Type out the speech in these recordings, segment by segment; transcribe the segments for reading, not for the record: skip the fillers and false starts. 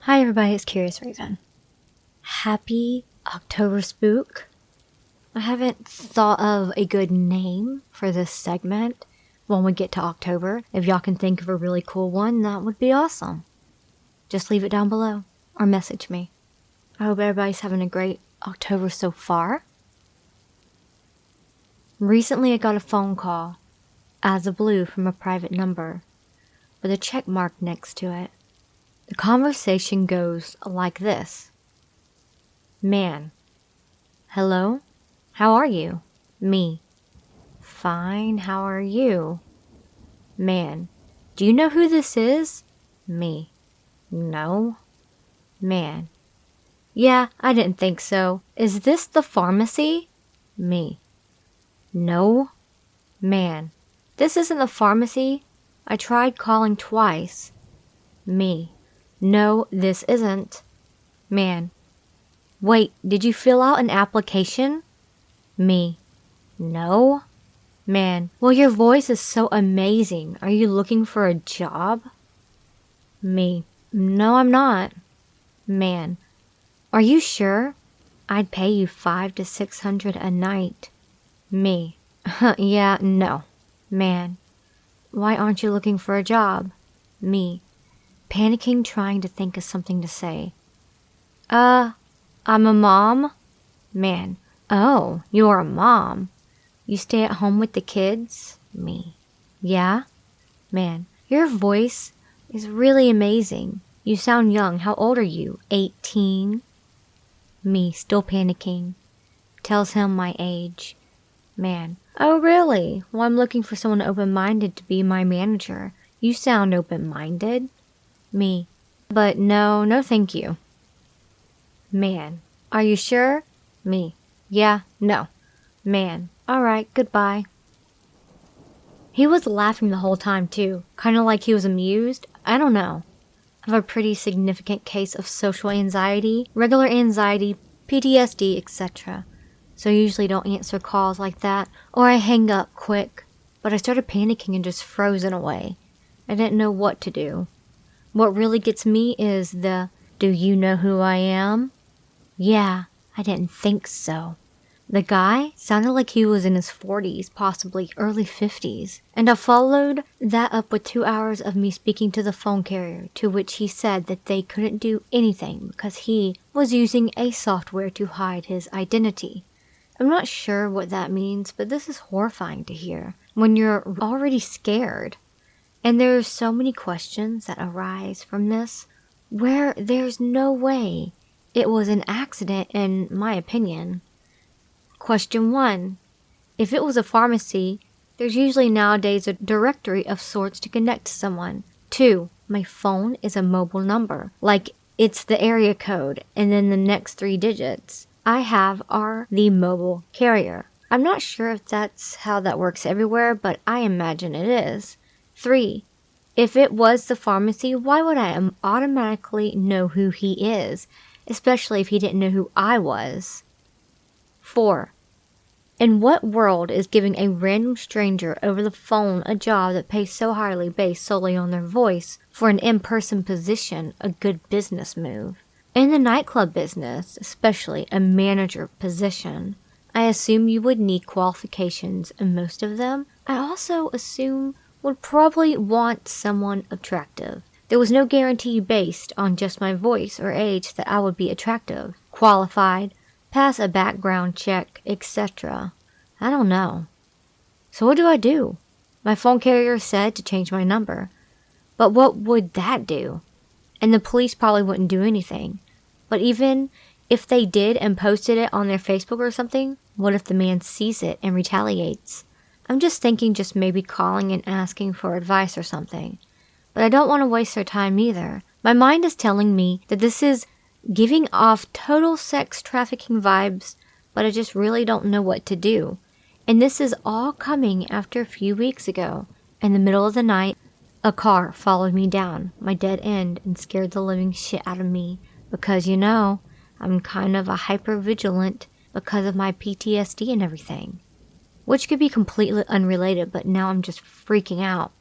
Hi everybody, it's curiousraven. Happy Octoberspook. I haven't thought of a good name for this segment when we get to October. If y'all can think of a really cool one, that would be awesome. Just leave it down below or message me. I hope everybody's having a great October so far. Recently I got a phone call out of the blue from a private number with a check mark next to it. The conversation goes like this. Man. Hello? How are you? Me. Fine, how are you? Man. Do you know who this is? Me. No. Man. Yeah, I didn't think so. Is this the pharmacy? Me. No. Man. This isn't the pharmacy. I tried calling twice. Me. No, this isn't. Man. Wait, did you fill out an application? Me. No. Man. Well, your voice is so amazing. Are you looking for a job? Me. No, I'm not. Man. Are you sure? I'd pay you $500 to $600 a night. Me. Yeah, no. Man. Why aren't you looking for a job? Me. Panicking, trying to think of something to say. I'm a mom. Man. Oh, you're a mom. You stay at home with the kids? Me. Yeah? Man. Your voice is really amazing. You sound young. How old are you? 18? Me, still panicking. Tells him my age. Man. Oh, really? Well, I'm looking for someone open-minded to be my manager. You sound open-minded. Me. But no thank you. Man. Are you sure? Me. Yeah, no. Man. Alright, goodbye. He was laughing the whole time too, kinda like he was amused. I don't know. I have a pretty significant case of social anxiety, regular anxiety, PTSD, etc. So I usually don't answer calls like that, or I hang up quick. But I started panicking and just froze in a way. I didn't know what to do. What really gets me is the, do you know who I am? Yeah, I didn't think so. The guy sounded like he was in his 40s, possibly early 50s. And I followed that up with 2 hours of me speaking to the phone carrier, to which he said that they couldn't do anything because he was using a software to hide his identity. I'm not sure what that means, but this is horrifying to hear when you're already scared. And there are so many questions that arise from this where there's no way it was an accident in my opinion. Question 1. If it was a pharmacy, there's usually nowadays a directory of sorts to connect to someone. 2. My phone is a mobile number. Like it's the area code and then the next 3 digits I have are the mobile carrier. I'm not sure if that's how that works everywhere, but I imagine it is. 3. If it was the pharmacy, why would I automatically know who he is, especially if he didn't know who I was? 4. In what world is giving a random stranger over the phone a job that pays so highly based solely on their voice for an in-person position a good business move? In the nightclub business, especially a manager position, I assume you would need qualifications, and most of them, I also assume, would probably want someone attractive. There was no guarantee based on just my voice or age that I would be attractive, qualified, pass a background check, etc. I don't know. So what do I do? My phone carrier said to change my number. But what would that do? And the police probably wouldn't do anything. But even if they did and posted it on their Facebook or something, what if the man sees it and retaliates? I'm just thinking just maybe calling and asking for advice or something. But I don't want to waste their time either. My mind is telling me that this is giving off total sex trafficking vibes, but I just really don't know what to do. And this is all coming after a few weeks ago. In the middle of the night, a car followed me down my dead end and scared the living shit out of me because, you know, I'm kind of a hyper-vigilant because of my PTSD and everything. which could be completely unrelated, but now I'm just freaking out.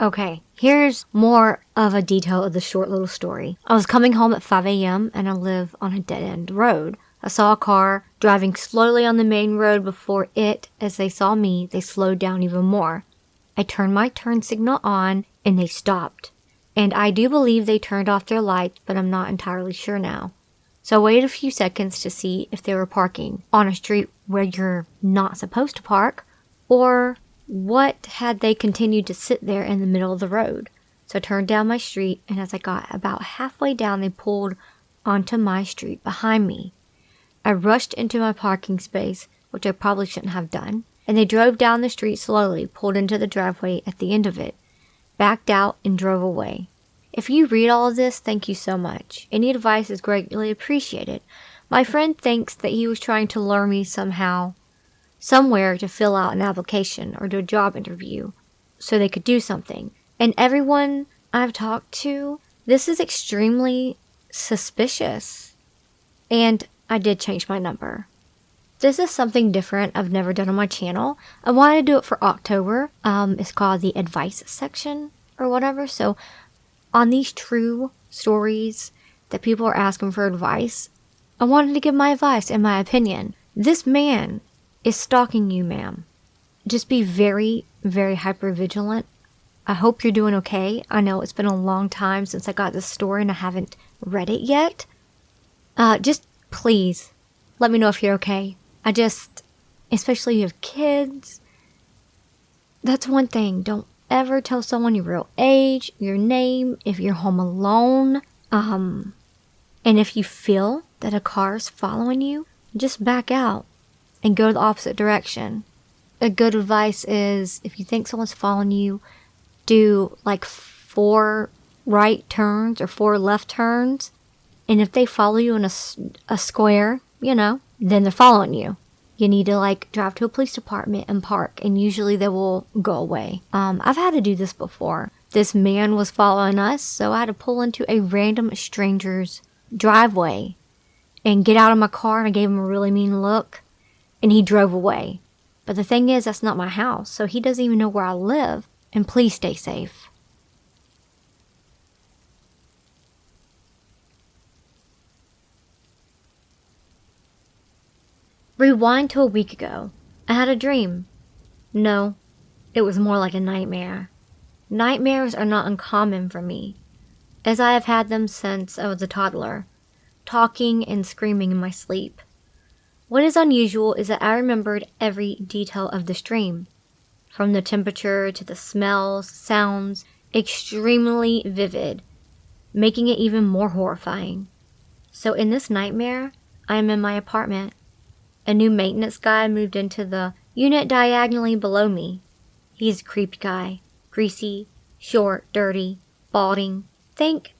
Okay, here's more of a detail of the short little story. I was coming home at 5 a.m. and I live on a dead-end road. I saw a car driving slowly on the main road before as they saw me, they slowed down even more. I turned my turn signal on and they stopped. And I do believe they turned off their lights, but I'm not entirely sure now. So I waited a few seconds to see if they were parking on a street where you're not supposed to park, or what had they continued to sit there in the middle of the road. So I turned down my street, and as I got about halfway down, they pulled onto my street behind me. I rushed into my parking space, which I probably shouldn't have done, and they drove down the street slowly, pulled into the driveway at the end of it, backed out, and drove away. If you read all of this, thank you so much. Any advice is greatly appreciated. My friend thinks that he was trying to lure me somewhere to fill out an application or do a job interview so they could do something. And everyone I've talked to, this is extremely suspicious. And I did change my number. This is something different I've never done on my channel. I wanted to do it for October. It's called the advice section or whatever. So on these true stories that people are asking for advice, I wanted to give my advice and my opinion. This man is stalking you, ma'am. Just be very, very hyper vigilant. I hope you're doing okay. I know it's been a long time since I got this story and I haven't read it yet. Just please let me know if you're okay. Especially if you have kids, that's one thing. Don't ever tell someone your real age, your name, if you're home alone. And if you feel that a car is following you, just back out and go the opposite direction. A good advice is, if you think someone's following you, do like 4 right turns or 4 left turns. And if they follow you in a square, then they're following you. You need to drive to a police department and park, and usually they will go away. I've had to do this before. This man was following us, so I had to pull into a random stranger's driveway and get out of my car, and I gave him a really mean look, and he drove away. But the thing is, that's not my house, so he doesn't even know where I live, and please stay safe. Rewind to a week ago. I had a dream. No, it was more like a nightmare. Nightmares are not uncommon for me, as I have had them since I was a toddler, talking and screaming in my sleep. What is unusual is that I remembered every detail of this dream, from the temperature to the smells, sounds, extremely vivid, making it even more horrifying. So in this nightmare, I am in my apartment. A new maintenance guy moved into the unit diagonally below me. He's a creepy guy. Greasy, short, dirty, balding. Think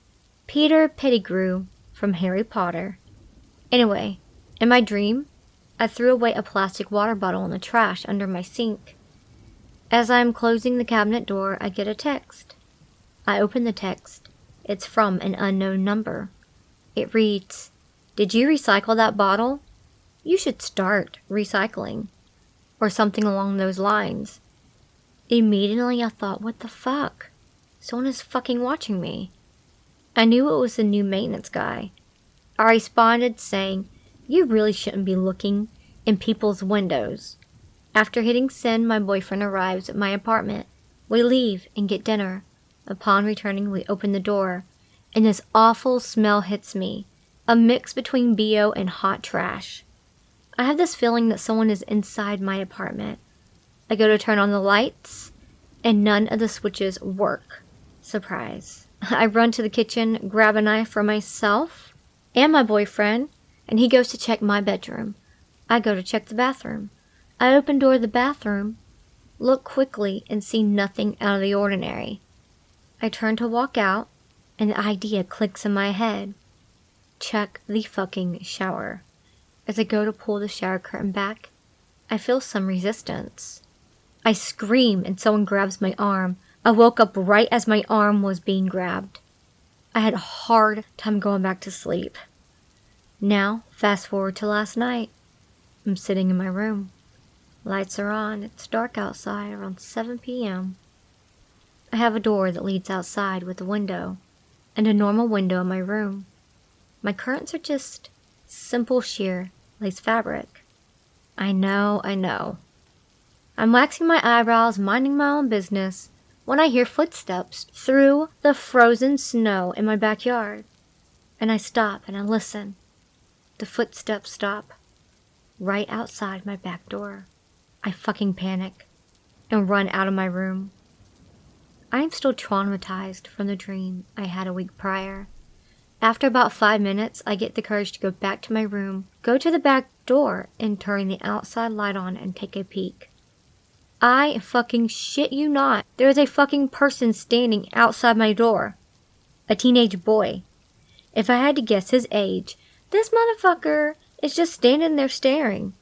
Peter Pettigrew from Harry Potter. Anyway, in my dream, I threw away a plastic water bottle in the trash under my sink. As I am closing the cabinet door, I get a text. I open the text. It's from an unknown number. It reads, "Did you recycle that bottle? You should start recycling," or something along those lines. Immediately I thought, what the fuck? Someone is fucking watching me. I knew it was the new maintenance guy. I responded saying, "You really shouldn't be looking in people's windows." After hitting send, my boyfriend arrives at my apartment. We leave and get dinner. Upon returning, we open the door, and this awful smell hits me, a mix between BO and hot trash. I have this feeling that someone is inside my apartment. I go to turn on the lights, and none of the switches work. Surprise. I run to the kitchen, grab a knife for myself and my boyfriend, and he goes to check my bedroom. I go to check the bathroom. I open door of the bathroom, look quickly, and see nothing out of the ordinary. I turn to walk out, and the idea clicks in my head. Check the fucking shower. As I go to pull the shower curtain back, I feel some resistance. I scream and someone grabs my arm. I woke up right as my arm was being grabbed. I had a hard time going back to sleep. Now, fast forward to last night. I'm sitting in my room, Lights are on. It's dark outside around 7 p.m. I have a door that leads outside with a window, and a normal window in my room. My curtains are just simple sheer lace fabric. I know. I'm waxing my eyebrows, minding my own business, when I hear footsteps through the frozen snow in my backyard. And I stop and I listen. The footsteps stop right outside my back door. I fucking panic and run out of my room. I am still traumatized from the dream I had a week prior. After about 5 minutes, I get the courage to go back to my room, go to the back door, and turn the outside light on and take a peek. I fucking shit you not. There is a fucking person standing outside my door. A teenage boy. If I had to guess his age, this motherfucker is just standing there staring.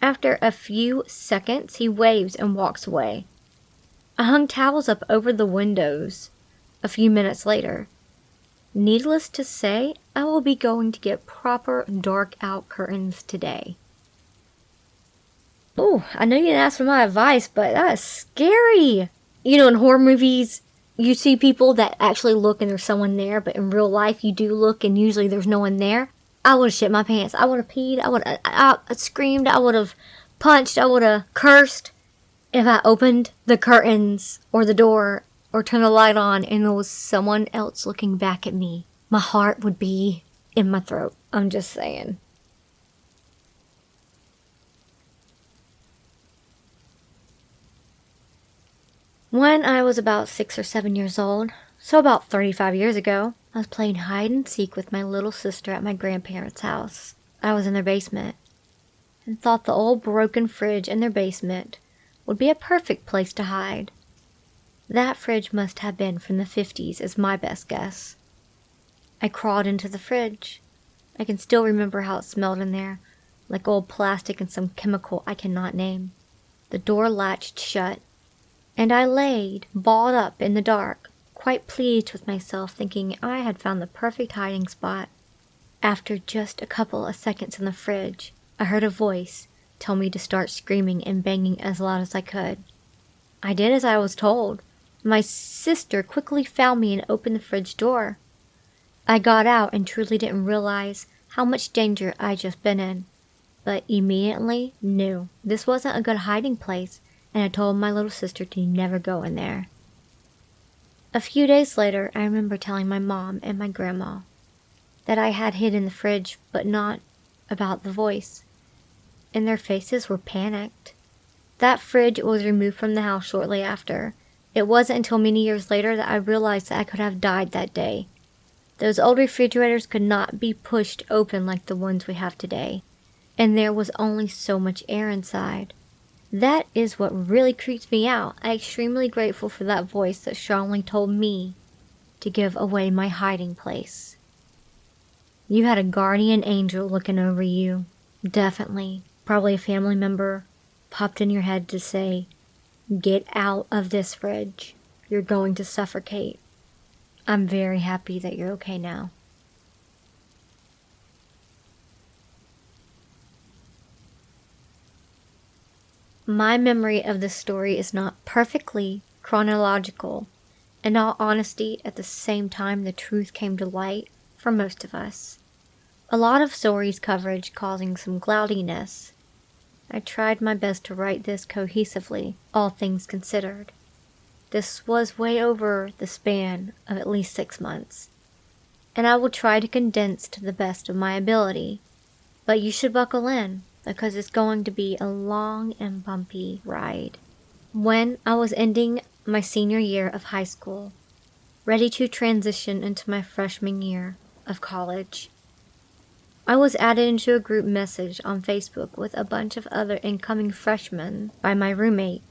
After a few seconds, he waves and walks away. I hung towels up over the windows a few minutes later. Needless to say, I will be going to get proper dark out curtains today. Oh, I know you didn't ask for my advice, but that is scary. You know, in horror movies, you see people that actually look and there's someone there, but in real life you do look and usually there's no one there. I would have shit my pants. I would have peed. I would have screamed. I would have punched. I would have cursed if I opened the curtains or the door or turned the light on and there was someone else looking back at me. My heart would be in my throat. I'm just saying. When I was about 6 or 7 years old, so about 35 years ago, I was playing hide and seek with my little sister at my grandparents' house. I was in their basement and thought the old broken fridge in their basement would be a perfect place to hide. That fridge must have been from the 50s is my best guess. I crawled into the fridge. I can still remember how it smelled in there, like old plastic and some chemical I cannot name. The door latched shut, and I laid, balled up in the dark, quite pleased with myself, thinking I had found the perfect hiding spot. After just a couple of seconds in the fridge, I heard a voice tell me to start screaming and banging as loud as I could. I did as I was told. My sister quickly found me and opened the fridge door. I got out and truly didn't realize how much danger I'd just been in, but immediately knew this wasn't a good hiding place, and I told my little sister to never go in there. A few days later, I remember telling my mom and my grandma that I had hid in the fridge, but not about the voice, and their faces were panicked. That fridge was removed from the house shortly after. It wasn't until many years later that I realized that I could have died that day. Those old refrigerators could not be pushed open like the ones we have today, and there was only so much air inside. That is what really creeps me out. I'm extremely grateful for that voice that strongly told me to give away my hiding place. You had a guardian angel looking over you. Definitely. Probably a family member popped in your head to say, "Get out of this fridge. You're going to suffocate." I'm very happy that you're okay now. My memory of this story is not perfectly chronological. In all honesty, at the same time, the truth came to light for most of us. A lot of stories coverage causing some cloudiness. I tried my best to write this cohesively, all things considered. This was way over the span of at least 6 months, and I will try to condense to the best of my ability. But you should buckle in, because it's going to be a long and bumpy ride. When I was ending my senior year of high school, ready to transition into my freshman year of college, I was added into a group message on Facebook with a bunch of other incoming freshmen by my roommate.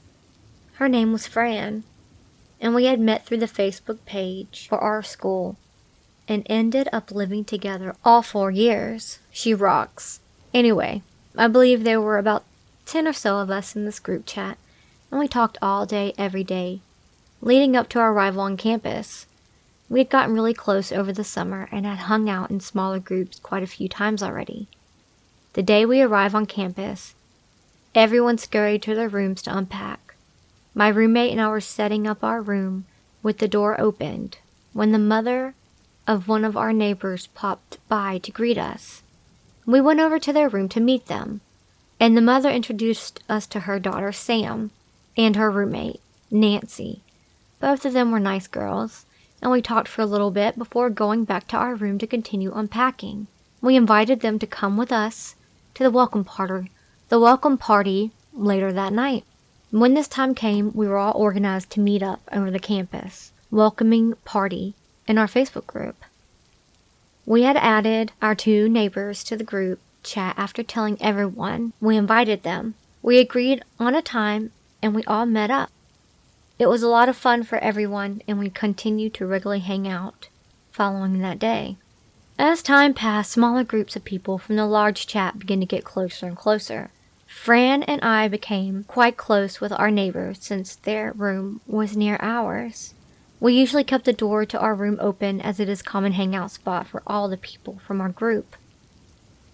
Her name was Fran, and we had met through the Facebook page for our school and ended up living together all 4 years. She rocks. Anyway, I believe there were about 10 or so of us in this group chat, and we talked all day, every day, leading up to our arrival on campus. We had gotten really close over the summer and had hung out in smaller groups quite a few times already. The day we arrived on campus, Everyone scurried to their rooms to unpack. My roommate and I were setting up our room with the door opened when the mother of one of our neighbors popped by to greet us. We went over to their room to meet them, and the mother introduced us to her daughter Sam and her roommate, Nancy. Both of them were nice girls, and we talked for a little bit before going back to our room to continue unpacking. We invited them to come with us to the welcome party later that night. When this time came, we were all organized to meet up over the campus welcoming party in our Facebook group. We had added our 2 neighbors to the group chat after telling everyone we invited them. We agreed on a time and we all met up. It was a lot of fun for everyone, and we continued to regularly hang out following that day. As time passed, smaller groups of people from the large chat began to get closer and closer. Fran and I became quite close with our neighbors since their room was near ours. We usually kept the door to our room open as it is a common hangout spot for all the people from our group.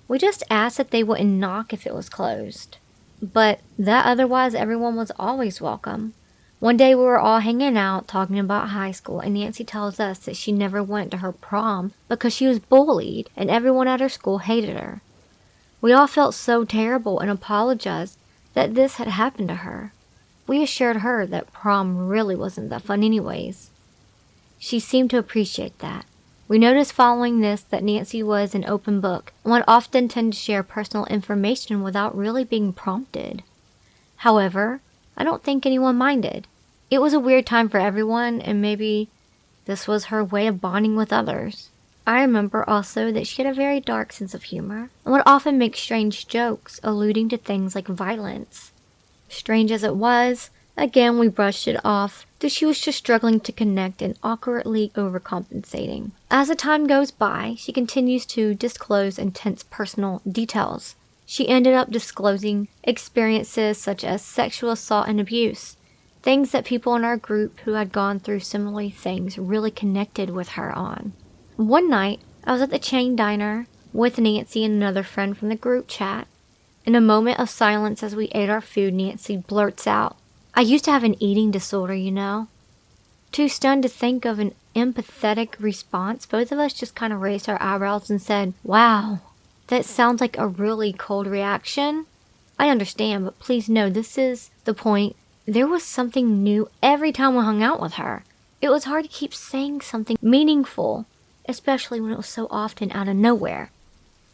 We just asked that they wouldn't knock if it was closed, but that otherwise everyone was always welcome. One day we were all hanging out talking about high school, and Nancy tells us that she never went to her prom because she was bullied and everyone at her school hated her. We all felt so terrible and apologized that this had happened to her. We assured her that prom really wasn't that fun anyways. She seemed to appreciate that. We noticed following this that Nancy was an open book and would often tend to share personal information without really being prompted. However, I don't think anyone minded. It was a weird time for everyone, and maybe this was her way of bonding with others. I remember also that she had a very dark sense of humor and would often make strange jokes alluding to things like violence. Strange as it was, again we brushed it off that she was just struggling to connect and awkwardly overcompensating. As the time goes by, she continues to disclose intense personal details. She ended up disclosing experiences such as sexual assault and abuse, things that people in our group who had gone through similar things really connected with her on. One night, I was at the chain diner with Nancy and another friend from the group chat. In a moment of silence as we ate our food, Nancy blurts out, "I used to have an eating disorder, you know." Too stunned to think of an empathetic response, both of us just kind of raised our eyebrows and said, "Wow, that sounds like a really cold reaction." I understand, but please know this is the point. There was something new every time we hung out with her. It was hard to keep saying something meaningful, especially when it was so often out of nowhere.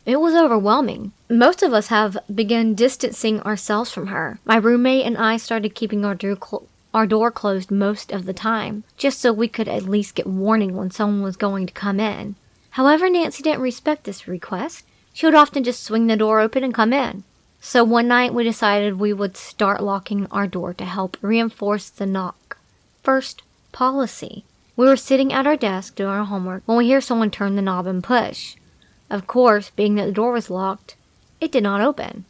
It was overwhelming. Most of us have begun distancing ourselves from her. My roommate and I started keeping our door closed most of the time, just so we could at least get warning when someone was going to come in. However, Nancy didn't respect this request. She would often just swing the door open and come in. So one night we decided we would start locking our door to help reinforce the knock first policy. We were sitting at our desk doing our homework when we hear someone turn the knob and push. Of course, being that the door was locked, it did not open.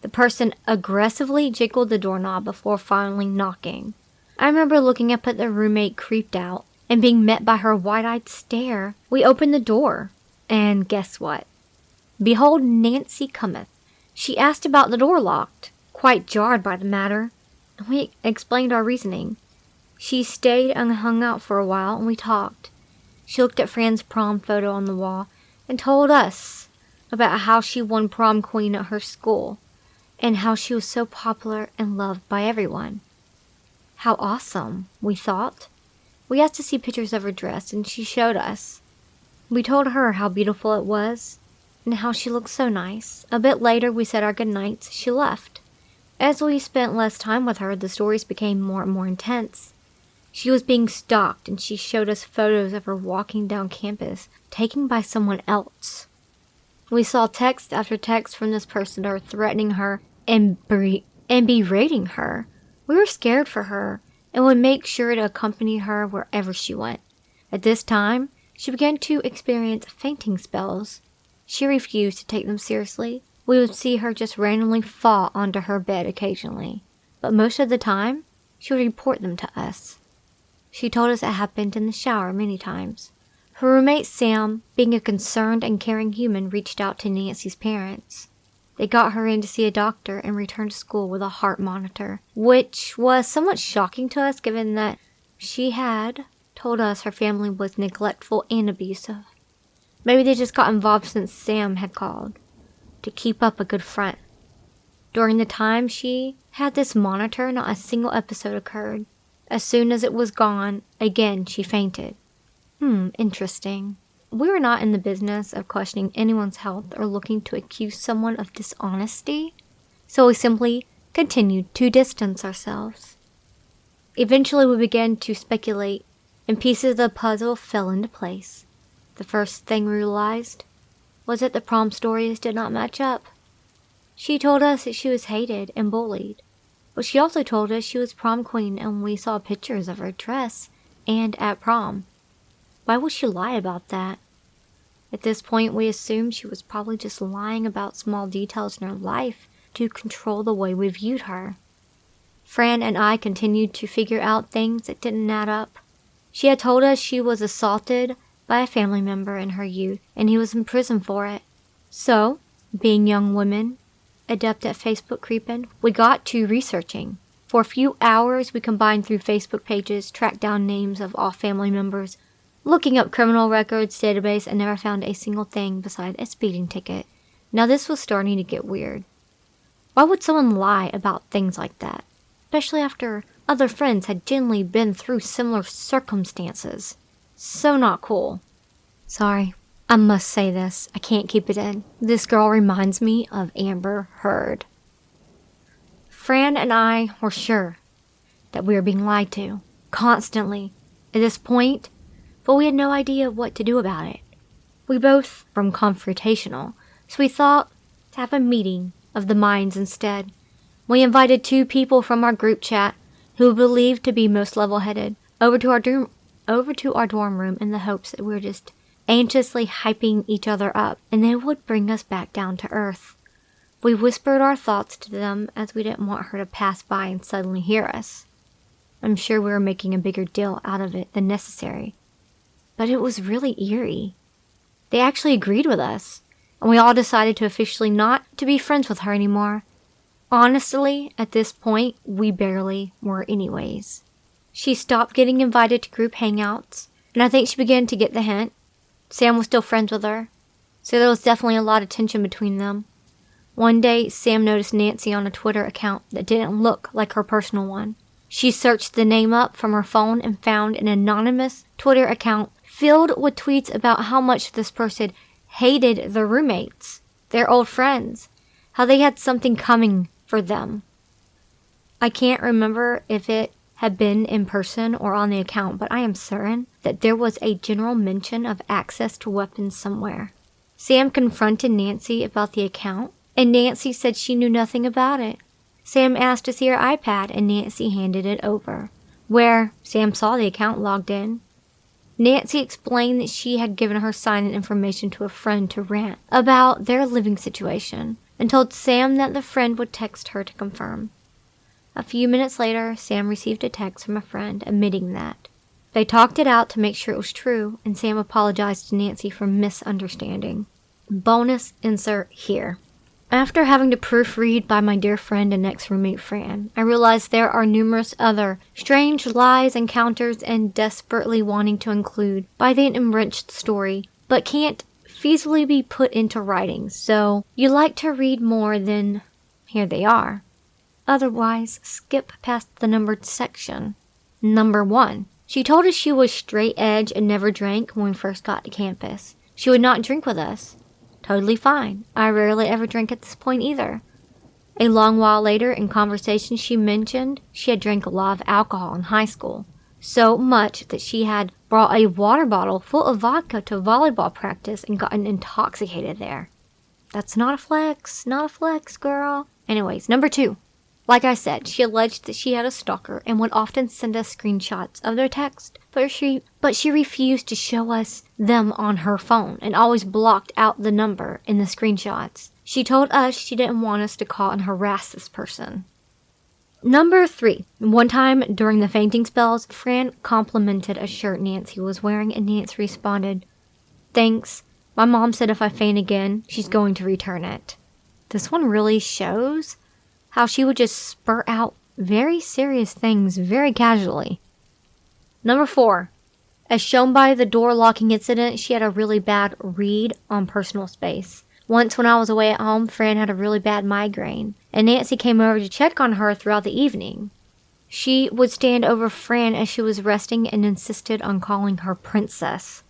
The person aggressively jiggled the doorknob before finally knocking. I remember looking up at the roommate creeped out and being met by her wide-eyed stare. We opened the door, and guess what? Behold, Nancy cometh. She asked about the door locked, quite jarred by the matter, and we explained our reasoning. She stayed and hung out for a while, and we talked. She looked at Fran's prom photo on the wall and told us about how she won prom queen at her school and how she was so popular and loved by everyone. How awesome, we thought. We asked to see pictures of her dress, and she showed us. We told her how beautiful it was and how she looked so nice. A bit later, we said our goodnights. She left. As we spent less time with her, the stories became more and more intense. She was being stalked, and she showed us photos of her walking down campus, taken by someone else. We saw text after text from this person threatening her and berating her. We were scared for her and would make sure to accompany her wherever she went. At this time, she began to experience fainting spells. She refused to take them seriously. We would see her just randomly fall onto her bed occasionally, but most of the time, she would report them to us. She told us it happened in the shower many times. Her roommate Sam, being a concerned and caring human, reached out to Nancy's parents. They got her in to see a doctor and returned to school with a heart monitor, which was somewhat shocking to us given that she had told us her family was neglectful and abusive. Maybe they just got involved since Sam had called to keep up a good front. During the time she had this monitor, not a single episode occurred. As soon as it was gone, again she fainted. Interesting. We were not in the business of questioning anyone's health or looking to accuse someone of dishonesty, so we simply continued to distance ourselves. Eventually we began to speculate, and pieces of the puzzle fell into place. The first thing we realized was that the prom stories did not match up. She told us that she was hated and bullied, but she also told us she was prom queen and we saw pictures of her dress and at prom. Why would she lie about that? At this point, we assumed she was probably just lying about small details in her life to control the way we viewed her. Fran and I continued to figure out things that didn't add up. She had told us she was assaulted by a family member in her youth and he was in prison for it. So, being young women, adept at Facebook creeping, we got to researching. For a few hours, we combined through Facebook pages, tracked down names of all family members, looking up criminal records database, and never found a single thing beside a speeding ticket. Now this was starting to get weird. Why would someone lie about things like that? Especially after other friends had generally been through similar circumstances. So not cool. Sorry, I must say this. I can't keep it in. This girl reminds me of Amber Heard. Fran and I were sure that we were being lied to, constantly, at this point, but we had no idea what to do about it. We both were confrontational, so we thought to have a meeting of the minds instead. We invited 2 people from our group chat who we believed to be most level-headed over to our dorm room in the hopes that we were just anxiously hyping each other up and they would bring us back down to earth. We whispered our thoughts to them as we didn't want her to pass by and suddenly hear us. I'm sure we were making a bigger deal out of it than necessary. But it was really eerie. They actually agreed with us, and we all decided to officially not to be friends with her anymore. Honestly, at this point, we barely were anyways. She stopped getting invited to group hangouts, and I think she began to get the hint. Sam was still friends with her, so there was definitely a lot of tension between them. One day, Sam noticed Nancy on a Twitter account that didn't look like her personal one. She searched the name up from her phone and found an anonymous Twitter account filled with tweets about how much this person hated their roommates, their old friends, how they had something coming for them. I can't remember if it had been in person or on the account, but I am certain that there was a general mention of access to weapons somewhere. Sam confronted Nancy about the account, and Nancy said she knew nothing about it. Sam asked to see her iPad, and Nancy handed it over, where Sam saw the account logged in. Nancy explained that she had given her sign-in information to a friend to rant about their living situation, and told Sam that the friend would text her to confirm. A few minutes later, Sam received a text from a friend admitting that. They talked it out to make sure it was true, and Sam apologized to Nancy for misunderstanding. Bonus insert here. After having to proofread by my dear friend and ex-roommate Fran, I realized there are numerous other strange lies, encounters, and desperately wanting to include by the enriched story, but can't feasibly be put into writing, so you like to read more than here they are. Otherwise, skip past the numbered section. Number 1. She told us she was straight edge and never drank when we first got to campus. She would not drink with us. Totally fine. I rarely ever drink at this point either. A long while later, in conversation, she mentioned she had drank a lot of alcohol in high school. So much that she had brought a water bottle full of vodka to volleyball practice and gotten intoxicated there. That's not a flex. Not a flex, girl. Anyways, number 2. Like I said, she alleged that she had a stalker and would often send us screenshots of their text, but she refused to show us them on her phone and always blocked out the number in the screenshots. She told us she didn't want us to call and harass this person. Number 3. One time during the fainting spells, Fran complimented a shirt Nancy was wearing and Nancy responded, "Thanks. My mom said if I faint again, she's going to return it." This one really shows how she would just spurt out very serious things very casually. Number 4. As shown by the door locking incident, she had a really bad read on personal space. Once when I was away at home, Fran had a really bad migraine, and Nancy came over to check on her throughout the evening. She would stand over Fran as she was resting and insisted on calling her princess.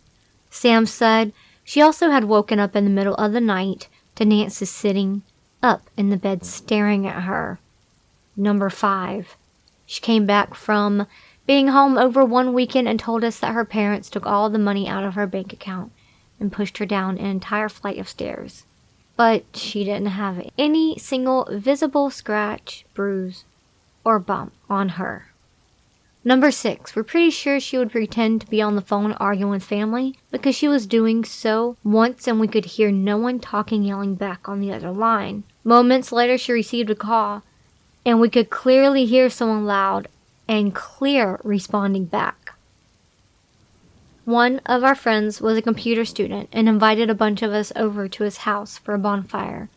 Sam said she also had woken up in the middle of the night to Nancy sitting up in the bed staring at her. Number 5. She came back from being home over one weekend and told us that her parents took all the money out of her bank account and pushed her down an entire flight of stairs. But she didn't have any single visible scratch, bruise, or bump on her. Number 6. We're pretty sure she would pretend to be on the phone arguing with family because she was doing so once and we could hear no one talking yelling back on the other line. Moments later she received a call and we could clearly hear someone loud and clear responding back. One of our friends was a computer student and invited a bunch of us over to his house for a bonfire.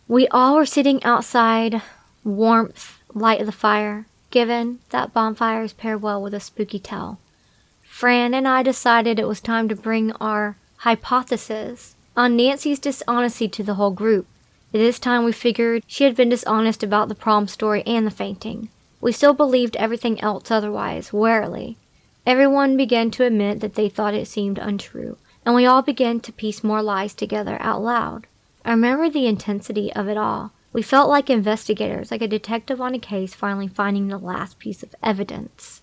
We all were sitting outside, warmth, light of the fire, given that bonfires pair well with a spooky tale. Fran and I decided it was time to bring our hypothesis on Nancy's dishonesty to the whole group. At this time we figured she had been dishonest about the prom story and the fainting. We still believed everything else otherwise, warily. Everyone began to admit that they thought it seemed untrue, and we all began to piece more lies together out loud. I remember the intensity of it all. We felt like investigators, like a detective on a case finally finding the last piece of evidence.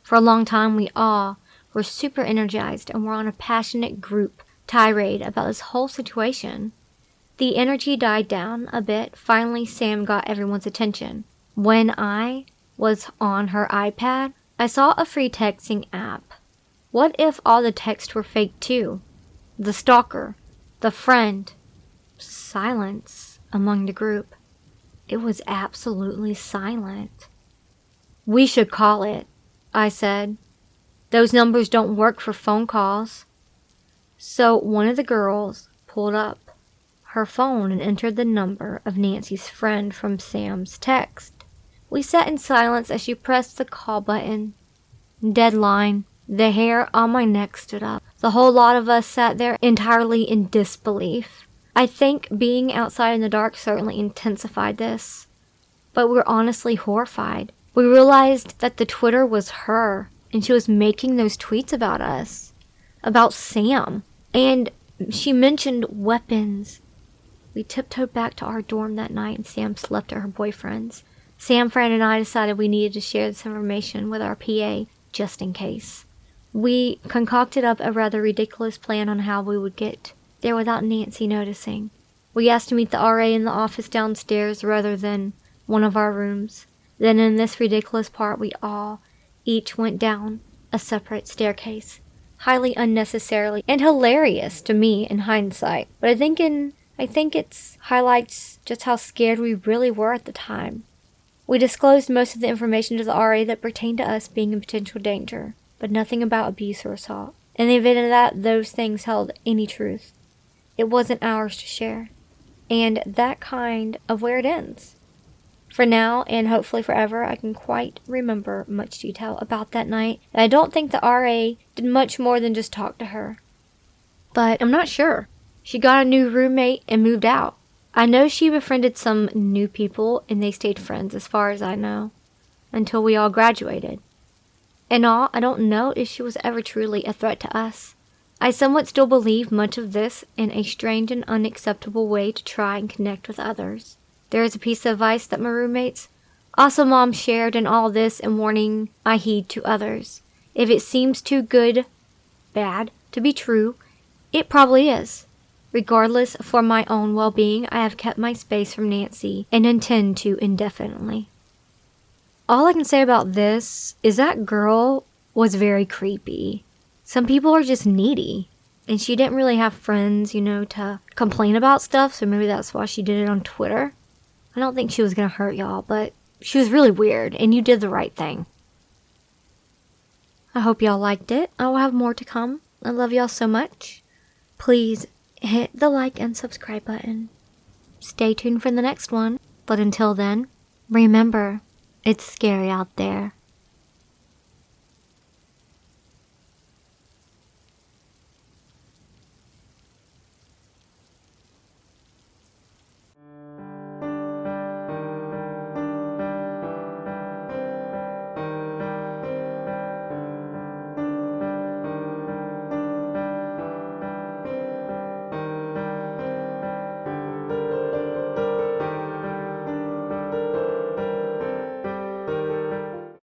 For a long time we all were super energized and were on a passionate group tirade about this whole situation. The energy died down a bit. Finally Sam got everyone's attention. When I was on her iPad, I saw a free texting app. What if all the texts were fake too? The stalker, the friend. Silence among the group. It was absolutely silent. We should call it, I said. Those numbers don't work for phone calls. So one of the girls pulled up her phone and entered the number of Nancy's friend from Sam's text. We sat in silence as she pressed the call button. Deadline. The hair on my neck stood up. The whole lot of us sat there entirely in disbelief. I think being outside in the dark certainly intensified this. But we were honestly horrified. We realized that the Twitter was her, and she was making those tweets about us. About Sam. And she mentioned weapons. We tiptoed back to our dorm that night and Sam slept at her boyfriend's. Sam, Fran, and I decided we needed to share this information with our PA just in case. We concocted up a rather ridiculous plan on how we would get there without Nancy noticing. We asked to meet the RA in the office downstairs rather than one of our rooms. Then in this ridiculous part we all each went down a separate staircase. Highly unnecessarily and hilarious to me in hindsight. But I think it highlights just how scared we really were at the time. We disclosed most of the information to the RA that pertained to us being in potential danger, but nothing about abuse or assault. In the event of that, those things held any truth. It wasn't ours to share. And that kind of where it ends. For now, and hopefully forever, I can quite remember much detail about that night, and I don't think the RA did much more than just talk to her. But I'm not sure. She got a new roommate and moved out. I know she befriended some new people and they stayed friends as far as I know, until we all graduated. In all, I don't know if she was ever truly a threat to us. I somewhat still believe much of this in a strange and unacceptable way to try and connect with others. There is a piece of advice that my roommates, also mom, shared in all this and warning I heed to others. If it seems too bad to be true, it probably is. Regardless, for my own well-being, I have kept my space from Nancy and intend to indefinitely. All I can say about this is that girl was very creepy. Some people are just needy, and she didn't really have friends, to complain about stuff, so maybe that's why she did it on Twitter. I don't think she was gonna hurt y'all, but she was really weird, and you did the right thing. I hope y'all liked it. I will have more to come. I love y'all so much. Please hit the like and subscribe button. stay tuned for the next one. But until then, remember, it's scary out there.